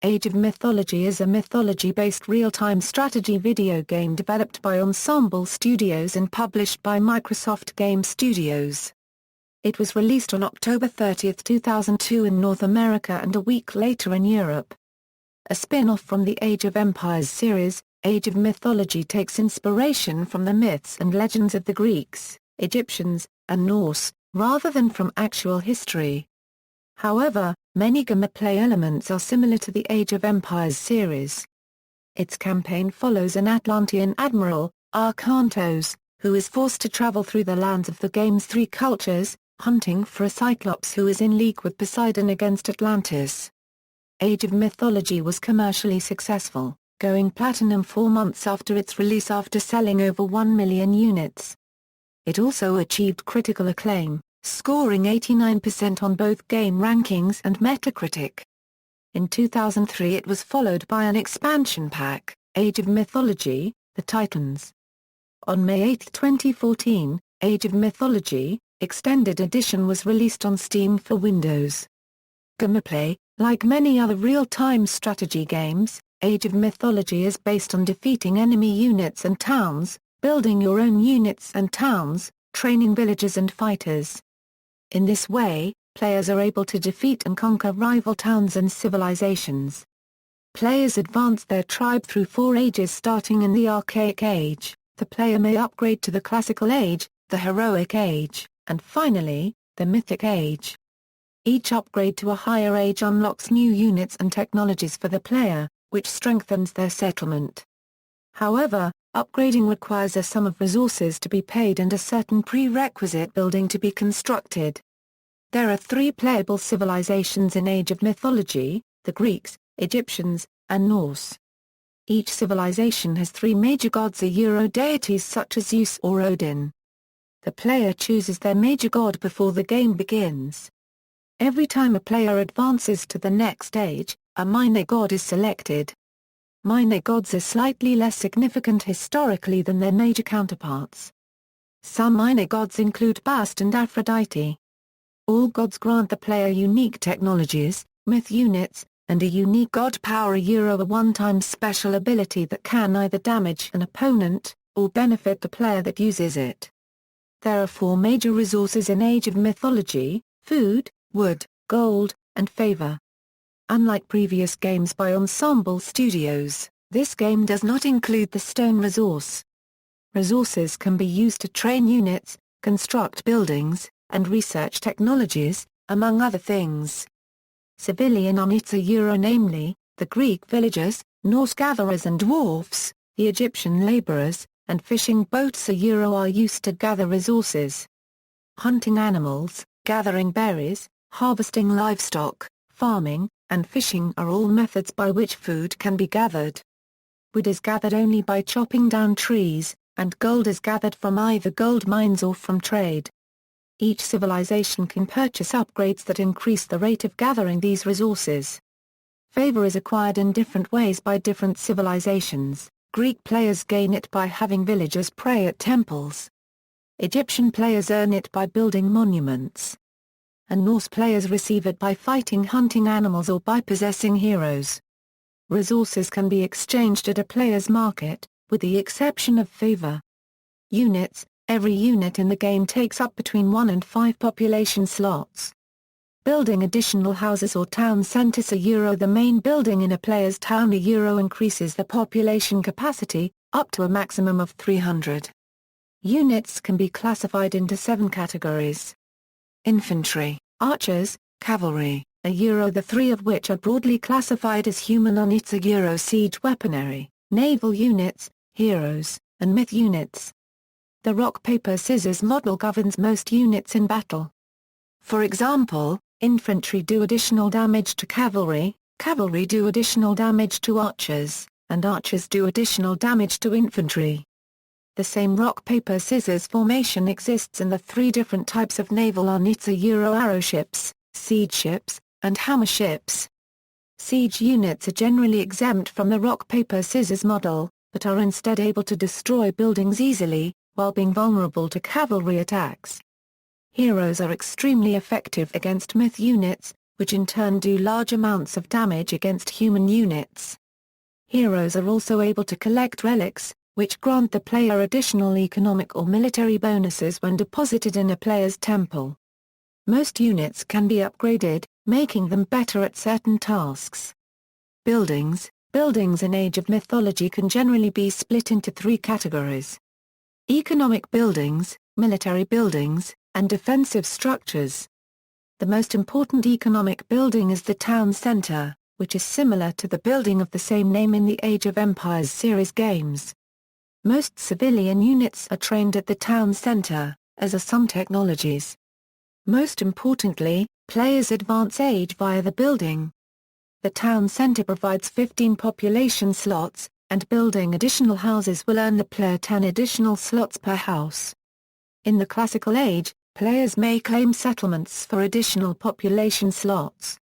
Age of Mythology is a mythology-based real-time strategy video game developed by Ensemble Studios and published by Microsoft Game Studios. It was released on October 30, 2002 in North America and a week later in Europe. A spin-off from the Age of Empires series, Age of Mythology takes inspiration from the myths and legends of the Greeks, Egyptians, and Norse, rather than from actual history. However, many gameplay elements are similar to the Age of Empires series. Its campaign follows an Atlantean admiral, Arkantos, who is forced to travel through the lands of the game's three cultures, hunting for a cyclops who is in league with Poseidon against Atlantis. Age of Mythology was commercially successful, going platinum 4 months after its release after selling over 1 million units. It also achieved critical acclaim, scoring 89% on both game rankings and Metacritic. In 2003 it was followed by an expansion pack, Age of Mythology, The Titans. On May 8, 2014, Age of Mythology, Extended Edition was released on Steam for Windows. Gameplay: like many other real-time strategy games, Age of Mythology is based on defeating enemy units and towns, building your own units and towns, training villagers and fighters. In this way, players are able to defeat and conquer rival towns and civilizations. Players advance their tribe through 4 ages starting in the Archaic Age. The player may upgrade to the Classical Age, the Heroic Age, and finally, the Mythic Age. Each upgrade to a higher age unlocks new units and technologies for the player, which strengthens their settlement. However, upgrading requires a sum of resources to be paid and a certain prerequisite building to be constructed. There are 3 playable civilizations in Age of Mythology: the Greeks, Egyptians, and Norse. Each civilization has 3 major gods or deities such as Zeus or Odin. The player chooses their major god before the game begins. Every time a player advances to the next stage, a minor god is selected. Minor gods are slightly less significant historically than their major counterparts. Some minor gods include Bast and Aphrodite. All gods grant the player unique technologies, myth units, and a unique god power a one-time special ability that can either damage an opponent, or benefit the player that uses it. There are 4 major resources in Age of Mythology: food, wood, gold, and favor. Unlike previous games by Ensemble Studios, this game does not include the stone resource. Resources can be used to train units, construct buildings, and research technologies, among other things. Civilian units are namely, the Greek villagers, Norse gatherers and dwarfs, the Egyptian laborers, and fishing boats are used to gather resources. Hunting animals, gathering berries, harvesting livestock, farming, and fishing are all methods by which food can be gathered. Wood is gathered only by chopping down trees, and gold is gathered from either gold mines or from trade. Each civilization can purchase upgrades that increase the rate of gathering these resources. Favor is acquired in different ways by different civilizations. Greek players gain it by having villagers pray at temples. Egyptian players earn it by building monuments. And Norse players receive it by fighting hunting animals or by possessing heroes. Resources can be exchanged at a player's market, with the exception of favor. Units: every unit in the game takes up between 1 and 5 population slots. Building additional houses or town centers the main building in a player's town increases the population capacity, up to a maximum of 300. Units can be classified into 7 categories. Infantry, archers, cavalry, the 3 of which are broadly classified as human units siege weaponry, naval units, heroes, and myth units. The rock-paper-scissors model governs most units in battle. For example, infantry do additional damage to cavalry, cavalry do additional damage to archers, and archers do additional damage to infantry. The same rock-paper-scissors formation exists in the 3 different types of naval units arrow ships, siege ships, and hammer ships. Siege units are generally exempt from the rock-paper-scissors model, but are instead able to destroy buildings easily, while being vulnerable to cavalry attacks. Heroes are extremely effective against myth units, which in turn do large amounts of damage against human units. Heroes are also able to collect relics, which grant the player additional economic or military bonuses when deposited in a player's temple. Most units can be upgraded, making them better at certain tasks. Buildings in Age of Mythology can generally be split into three categories: economic buildings, military buildings, and defensive structures. The most important economic building is the town center, which is similar to the building of the same name in the Age of Empires series games. Most civilian units are trained at the town center, as are some technologies. Most importantly, players advance age via the building. The town center provides 15 population slots, and building additional houses will earn the player 10 additional slots per house. In the Classical Age, players may claim settlements for additional population slots.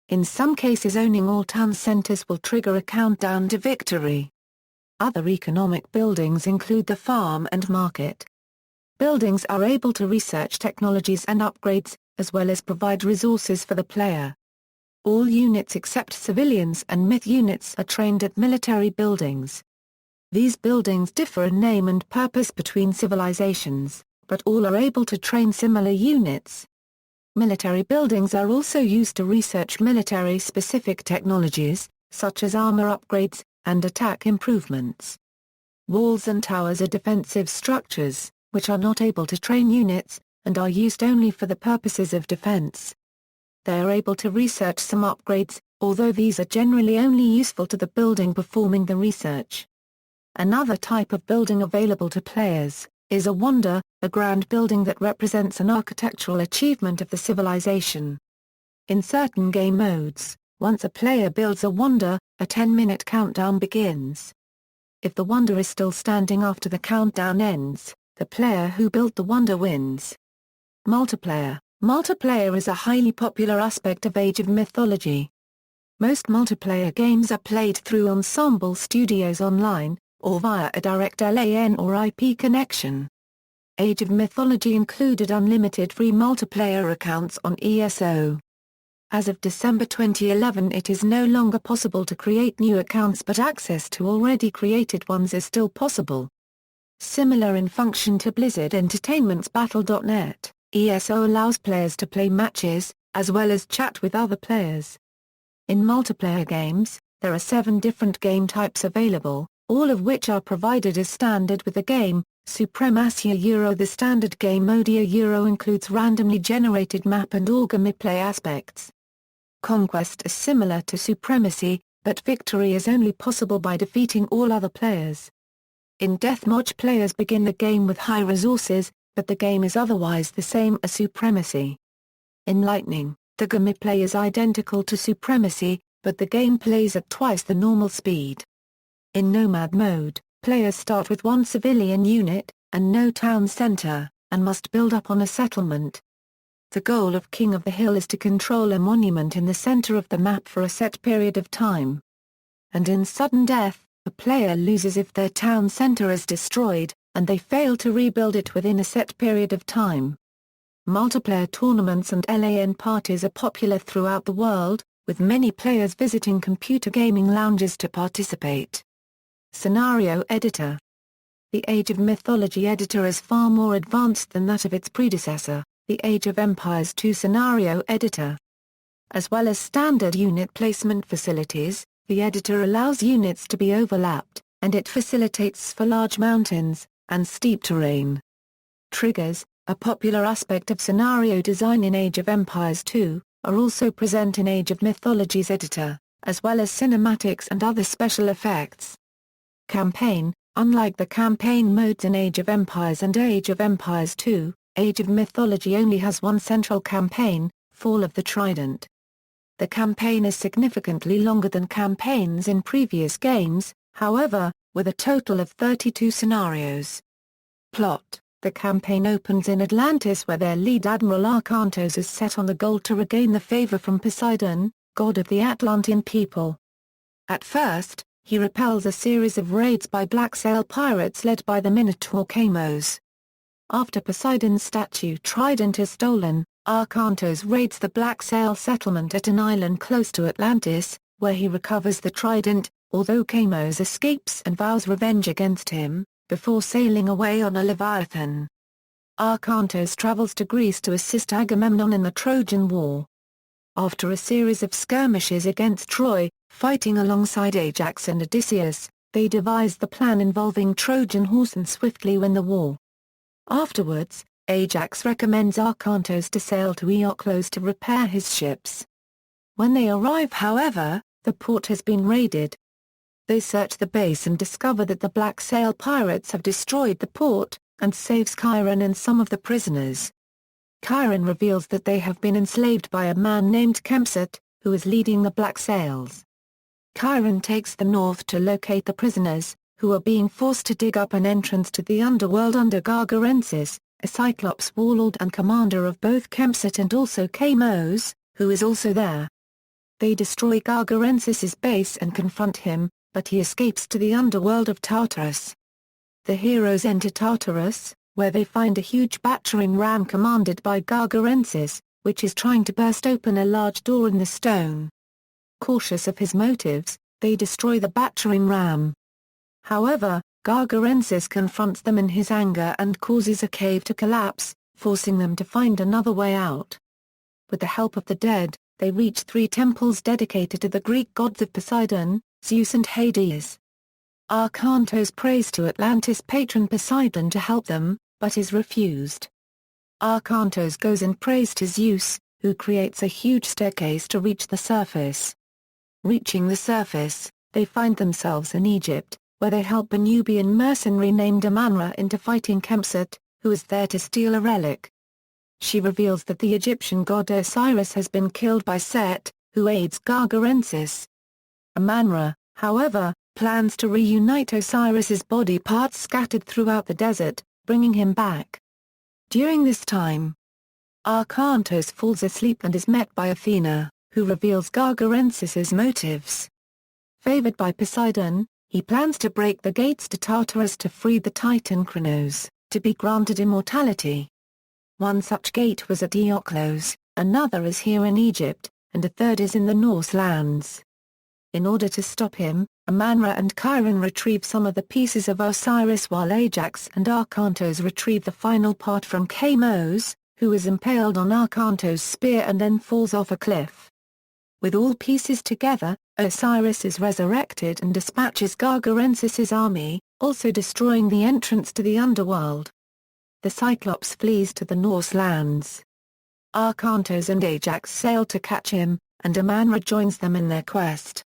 In some cases, owning all town centers will trigger a countdown to victory. Other economic buildings include the farm and market. Buildings are able to research technologies and upgrades, as well as provide resources for the player. All units except civilians and myth units are trained at military buildings. These buildings differ in name and purpose between civilizations, but all are able to train similar units. Military buildings are also used to research military-specific technologies, such as armor upgrades, and attack improvements. Walls and towers are defensive structures, which are not able to train units, and are used only for the purposes of defense. They are able to research some upgrades, although these are generally only useful to the building performing the research. Another type of building available to players is a wonder, a grand building that represents an architectural achievement of the civilization. In certain game modes, once a player builds a wonder, a 10-minute countdown begins. If the wonder is still standing after the countdown ends, the player who built the wonder wins. Multiplayer. Multiplayer is a highly popular aspect of Age of Mythology. Most multiplayer games are played through Ensemble Studios online, or via a direct LAN or IP connection. Age of Mythology included unlimited free multiplayer accounts on ESO. As of December 2011, it is no longer possible to create new accounts, but access to already created ones is still possible. Similar in function to Blizzard Entertainment's Battle.net, ESO allows players to play matches, as well as chat with other players. In multiplayer games, there are 7 different game types available, all of which are provided as standard with the game. Supremacy Euro. The standard game mode Euro includes randomly generated map and all gameplay aspects. Conquest is similar to Supremacy, but victory is only possible by defeating all other players. In Deathmatch, players begin the game with high resources, but the game is otherwise the same as Supremacy. In Lightning, the gameplay is identical to Supremacy, but the game plays at twice the normal speed. In Nomad mode, players start with 1 civilian unit, and no town center, and must build up on a settlement. The goal of King of the Hill is to control a monument in the center of the map for a set period of time. And in Sudden Death, the player loses if their town center is destroyed, and they fail to rebuild it within a set period of time. Multiplayer tournaments and LAN parties are popular throughout the world, with many players visiting computer gaming lounges to participate. Scenario Editor. The Age of Mythology editor is far more advanced than that of its predecessor, the Age of Empires 2 Scenario Editor. As well as standard unit placement facilities, the editor allows units to be overlapped, and it facilitates for large mountains and steep terrain. Triggers, a popular aspect of scenario design in Age of Empires 2, are also present in Age of Mythology's editor, as well as cinematics and other special effects. Campaign. Unlike the campaign modes in Age of Empires and Age of Empires 2, Age of Mythology only has one central campaign, Fall of the Trident. The campaign is significantly longer than campaigns in previous games, however, with a total of 32 scenarios. Plot. The campaign opens in Atlantis, where their lead admiral Arkantos is set on the goal to regain the favor from Poseidon, god of the Atlantean people. At first, he repels a series of raids by Black Sail pirates led by the Minotaur Camos. After Poseidon's statue Trident is stolen, Arkantos raids the Black Sail settlement at an island close to Atlantis, where he recovers the trident, although Chamos escapes and vows revenge against him, before sailing away on a Leviathan. Arkantos travels to Greece to assist Agamemnon in the Trojan War. After a series of skirmishes against Troy, fighting alongside Ajax and Odysseus, they devise the plan involving Trojan horse and swiftly win the war. Afterwards, Ajax recommends Arkantos to sail to Iolcos to repair his ships. When they arrive, however, the port has been raided. They search the base and discover that the Black Sail pirates have destroyed the port, and saves Chiron and some of the prisoners. Chiron reveals that they have been enslaved by a man named Kempsut, who is leading the Black Sails. Chiron takes them north to locate the prisoners, who are being forced to dig up an entrance to the underworld under Gargarensis, a cyclops warlord and commander of both Kempsut and also Chamos, who is also there. They destroy Gargarensis' base and confront him, but he escapes to the underworld of Tartarus. The heroes enter Tartarus, where they find a huge battering ram commanded by Gargarensis, which is trying to burst open a large door in the stone. Cautious of his motives, they destroy the battering ram. However, Gargarensis confronts them in his anger and causes a cave to collapse, forcing them to find another way out. With the help of the dead, they reach 3 temples dedicated to the Greek gods of Poseidon, Zeus and Hades. Arkantos prays to Atlantis patron Poseidon to help them, but is refused. Arkantos goes and prays to Zeus, who creates a huge staircase to reach the surface. Reaching the surface, they find themselves in Egypt, where they help a Nubian mercenary named Amanra into fighting Kempsut, who is there to steal a relic. She reveals that the Egyptian god Osiris has been killed by Set, who aids Gargarensis. Amanra, however, plans to reunite Osiris's body parts scattered throughout the desert, bringing him back. During this time, Arkantos falls asleep and is met by Athena, who reveals Gargarensis's motives. Favored by Poseidon, he plans to break the gates to Tartarus to free the Titan Kronos, to be granted immortality. One such gate was at Iolcos, another is here in Egypt, and a third is in the Norse lands. In order to stop him, Amanra and Chiron retrieve some of the pieces of Osiris while Ajax and Arkantos retrieve the final part from Chamos, who is impaled on Arkantos' spear and then falls off a cliff. With all pieces together, Osiris is resurrected and dispatches Gargarensis' army, also destroying the entrance to the underworld. The Cyclops flees to the Norse lands. Arkantos and Ajax sail to catch him, and Amanra joins them in their quest.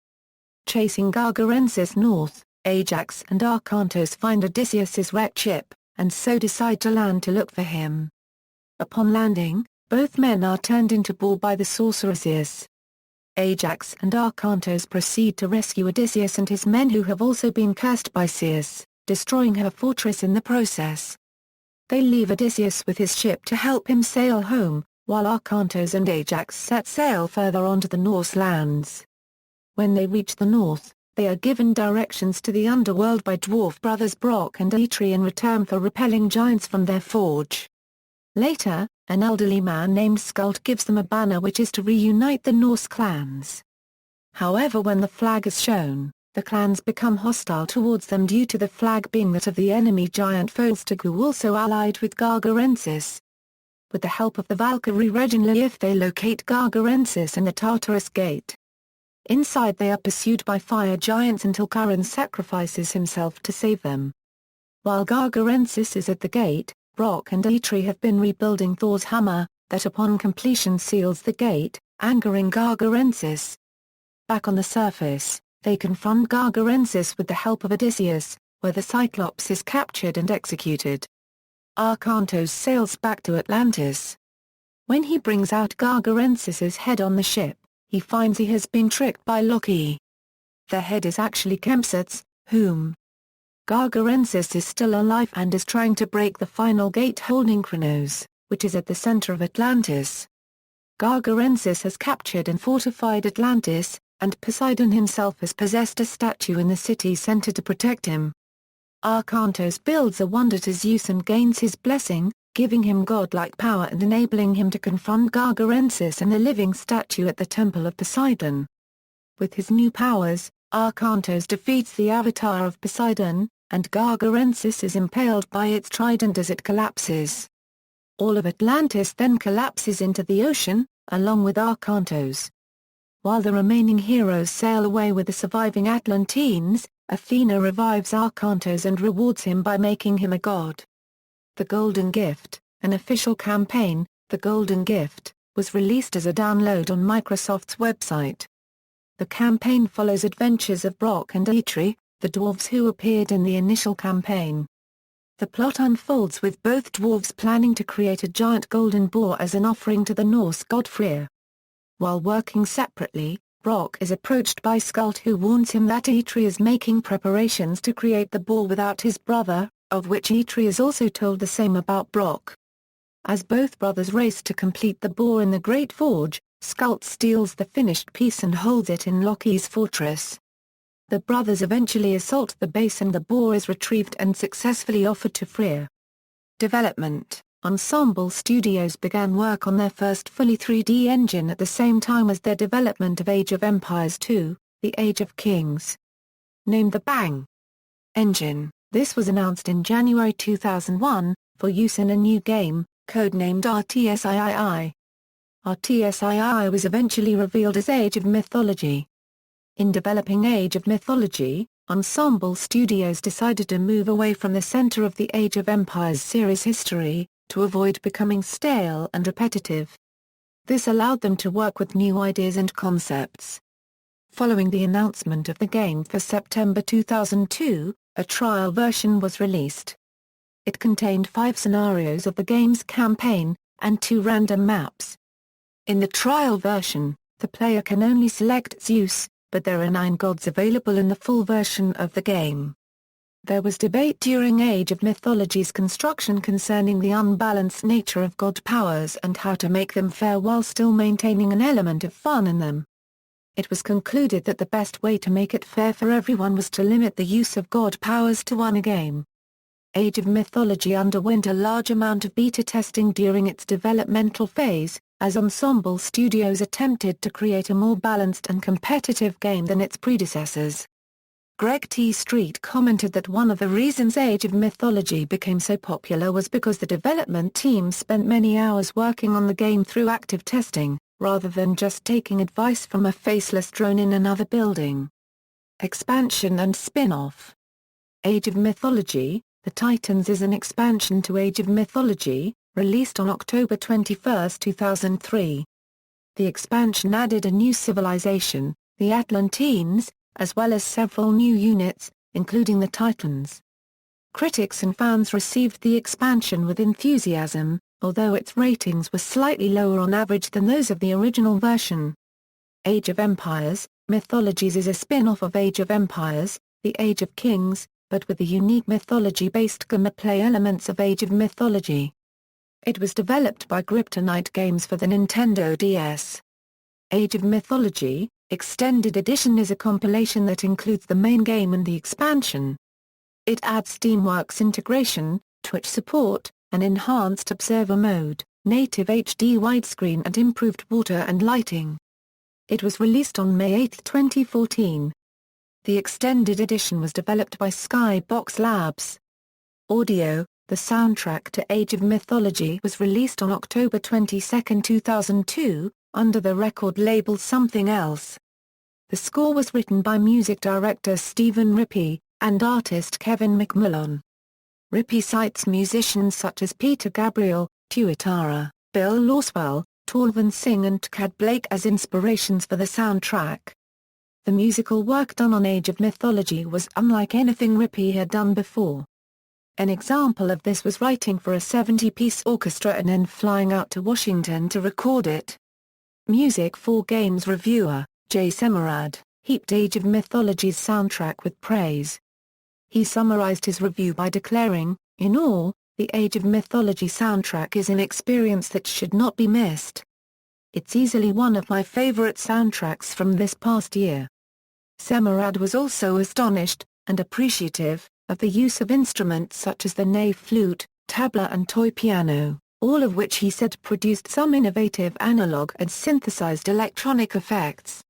Chasing Gargarensis north, Ajax and Arkantos find Odysseus's wrecked ship, and so decide to land to look for him. Upon landing, both men are turned into ball by the sorcerer Zeus. Ajax and Arkantos proceed to rescue Odysseus and his men who have also been cursed by Zeus, destroying her fortress in the process. They leave Odysseus with his ship to help him sail home, while Arkantos and Ajax set sail further onto the Norse lands. When they reach the north, they are given directions to the underworld by dwarf brothers Brock and Eitri in return for repelling giants from their forge. Later, an elderly man named Skuld gives them a banner which is to reunite the Norse clans. However, when the flag is shown, the clans become hostile towards them due to the flag being that of the enemy giant Volstagg, also allied with Gargarensis. With the help of the Valkyrie Reginleif they locate Gargarensis and the Tartarus Gate. Inside they are pursued by fire giants until Chiron sacrifices himself to save them. While Gargarensis is at the gate, Brock and Eitri have been rebuilding Thor's hammer, that upon completion seals the gate, angering Gargarensis. Back on the surface, they confront Gargarensis with the help of Odysseus, where the Cyclops is captured and executed. Arkantos sails back to Atlantis. When he brings out Gargarensis' head on the ship, he finds he has been tricked by Loki. The head is actually Kempsut's, whom Gargarensis is still alive and is trying to break the final gate holding Kronos, which is at the center of Atlantis. Gargarensis has captured and fortified Atlantis, and Poseidon himself has possessed a statue in the city center to protect him. Arkantos builds a wonder to Zeus and gains his blessing, giving him godlike power and enabling him to confront Gargarensis and the living statue at the Temple of Poseidon. With his new powers, Arkantos defeats the avatar of Poseidon, and Gargarensis is impaled by its trident as it collapses. All of Atlantis then collapses into the ocean, along with Arkantos. While the remaining heroes sail away with the surviving Atlanteans, Athena revives Arkantos and rewards him by making him a god. The Golden Gift, an official campaign, The Golden Gift, was released as a download on Microsoft's website. The campaign follows adventures of Brock and Eitri, the dwarves who appeared in the initial campaign. The plot unfolds with both dwarves planning to create a giant golden boar as an offering to the Norse god Freyr. While working separately, Brock is approached by Skuld, who warns him that Eitri is making preparations to create the boar without his brother, of which Eitri is also told the same about Brock. As both brothers race to complete the boar in the Great Forge, Skuld steals the finished piece and holds it in Loki's fortress. The brothers eventually assault the base and the boar is retrieved and successfully offered to Freyr. Development: Ensemble Studios began work on their first fully 3D engine at the same time as their development of Age of Empires II, The Age of Kings. Named the Bang engine, this was announced in January 2001, for use in a new game, codenamed RTSIII. RTSIII was eventually revealed as Age of Mythology. In developing Age of Mythology, Ensemble Studios decided to move away from the center of the Age of Empires series history, to avoid becoming stale and repetitive. This allowed them to work with new ideas and concepts. Following the announcement of the game for September 2002, a trial version was released. It contained 5 scenarios of the game's campaign, and 2 random maps. In the trial version, the player can only select Zeus, but there are 9 gods available in the full version of the game. There was debate during Age of Mythology's construction concerning the unbalanced nature of god powers and how to make them fair while still maintaining an element of fun in them. It was concluded that the best way to make it fair for everyone was to limit the use of god powers to 1 a game. Age of Mythology underwent a large amount of beta testing during its developmental phase, as Ensemble Studios attempted to create a more balanced and competitive game than its predecessors. Greg T. Street commented that one of the reasons Age of Mythology became so popular was because the development team spent many hours working on the game through active testing, rather than just taking advice from a faceless drone in another building. Expansion and spin-off: Age of Mythology, The Titans is an expansion to Age of Mythology, released on October 21, 2003. The expansion added a new civilization, the Atlanteans, as well as several new units, including the Titans. Critics and fans received the expansion with enthusiasm, although its ratings were slightly lower on average than those of the original version. Age of Empires, Mythologies is a spin-off of Age of Empires, The Age of Kings, but with the unique mythology-based gameplay elements of Age of Mythology. It was developed by Kryptonite Games for the Nintendo DS. Age of Mythology, Extended Edition is a compilation that includes the main game and the expansion. It adds Steamworks integration, Twitch support, an enhanced observer mode, native HD widescreen and improved water and lighting. It was released on May 8, 2014. The Extended Edition was developed by Skybox Labs. Audio: the soundtrack to Age of Mythology was released on October 22, 2002, under the record label Something Else. The score was written by music director Stephen Rippey, and artist Kevin McMullen. Rippey cites musicians such as Peter Gabriel, Tuatara, Bill Lawswell, Torvin Singh and Cad Blake as inspirations for the soundtrack. The musical work done on Age of Mythology was unlike anything Rippey had done before. An example of this was writing for a 70-piece orchestra and then flying out to Washington to record it. Music for Games reviewer, Jay Semerad, heaped Age of Mythology's soundtrack with praise. He summarized his review by declaring, "In all, the Age of Mythology soundtrack is an experience that should not be missed. It's easily one of my favorite soundtracks from this past year." Semerad was also astonished, and appreciative, of the use of instruments such as the nave flute, tabla and toy piano, all of which he said produced some innovative analog and synthesized electronic effects.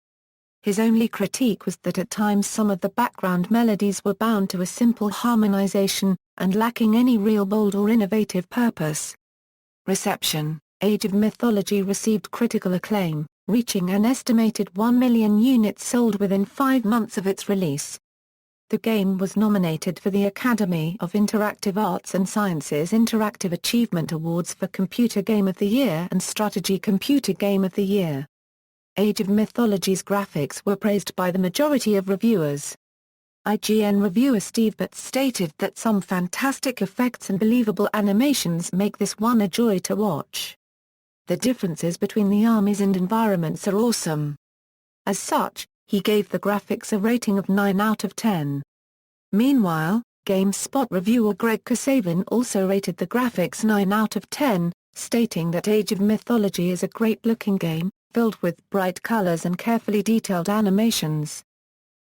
His only critique was that at times some of the background melodies were bound to a simple harmonization, and lacking any real bold or innovative purpose. Reception: Age of Mythology received critical acclaim, reaching an estimated 1 million units sold within 5 months of its release. The game was nominated for the Academy of Interactive Arts and Sciences Interactive Achievement Awards for Computer Game of the Year and Strategy Computer Game of the Year. Age of Mythology's graphics were praised by the majority of reviewers. IGN reviewer Steve Batts stated that some fantastic effects and believable animations make this one a joy to watch. The differences between the armies and environments are awesome. As such, he gave the graphics a rating of 9 out of 10. Meanwhile, GameSpot reviewer Greg Kasavin also rated the graphics 9 out of 10, stating that Age of Mythology is a great-looking game, filled with bright colors and carefully detailed animations.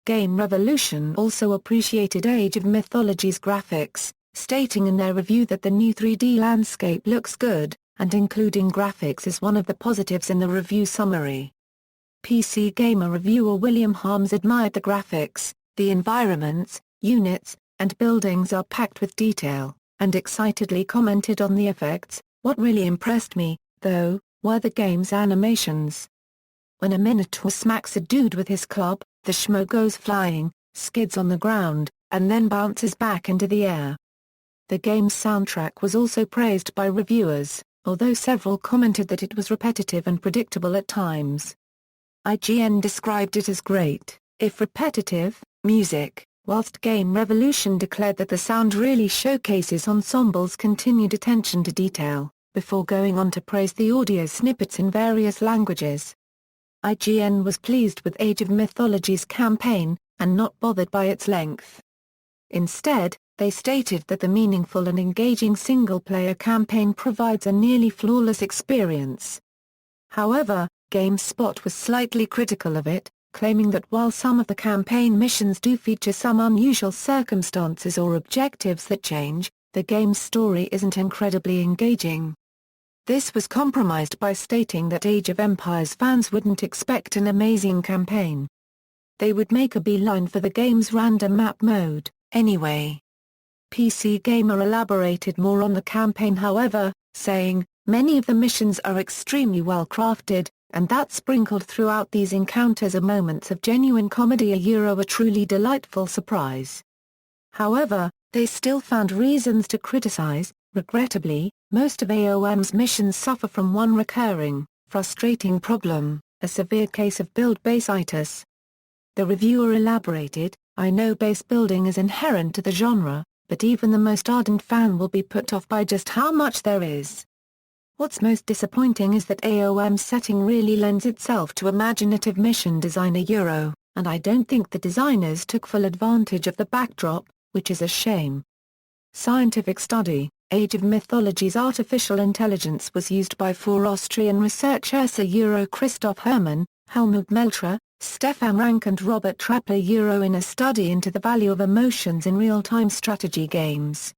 Game Revolution also appreciated Age of Mythology's graphics, stating in their review that the new 3D landscape looks good, and including graphics is one of the positives in the review summary. PC Gamer reviewer William Harms admired the graphics, the environments, units, and buildings are packed with detail, and excitedly commented on the effects. What really impressed me, though, were the game's animations. When a minotaur smacks a dude with his club, the schmo goes flying, skids on the ground, and then bounces back into the air. The game's soundtrack was also praised by reviewers, although several commented that it was repetitive and predictable at times. IGN described it as great, if repetitive, music, whilst Game Revolution declared that the sound really showcases Ensemble's continued attention to detail, before going on to praise the audio snippets in various languages. IGN was pleased with Age of Mythology's campaign, and not bothered by its length. Instead, they stated that the meaningful and engaging single-player campaign provides a nearly flawless experience. However, GameSpot was slightly critical of it, claiming that while some of the campaign missions do feature some unusual circumstances or objectives that change, the game's story isn't incredibly engaging. This was compromised by stating that Age of Empires fans wouldn't expect an amazing campaign. They would make a beeline for the game's random map mode, anyway. PC Gamer elaborated more on the campaign however, saying, "Many of the missions are extremely well crafted, and that sprinkled throughout these encounters are moments of genuine comedy, a truly delightful surprise." However, they still found reasons to criticize. Regrettably, most of AOM's missions suffer from one recurring, frustrating problem, a severe case of build base-itis. The reviewer elaborated, "I know base building is inherent to the genre, but even the most ardent fan will be put off by just how much there is. What's most disappointing is that AOM's setting really lends itself to imaginative mission design and I don't think the designers took full advantage of the backdrop, which is a shame." Scientific study: Age of Mythology's artificial intelligence was used by 4 Austrian researchers Christoph Hermann, Helmut Melcher, Stefan Rank and Robert Trapper in a study into the value of emotions in real-time strategy games.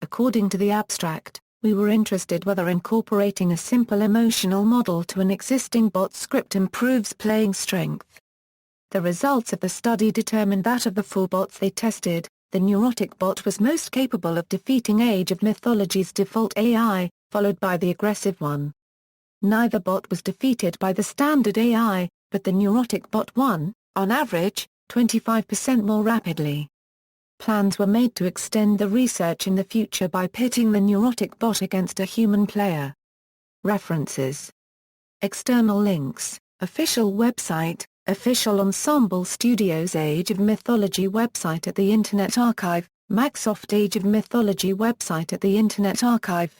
According to the abstract, we were interested whether incorporating a simple emotional model to an existing bot script improves playing strength. The results of the study determined that of the 4 bots they tested, the neurotic bot was most capable of defeating Age of Mythology's default AI, followed by the aggressive one. Neither bot was defeated by the standard AI, but the neurotic bot won, on average, 25% more rapidly. Plans were made to extend the research in the future by pitting the neurotic bot against a human player. References. External links: official website, official Ensemble Studios Age of Mythology website at the Internet Archive, Microsoft Age of Mythology website at the Internet Archive.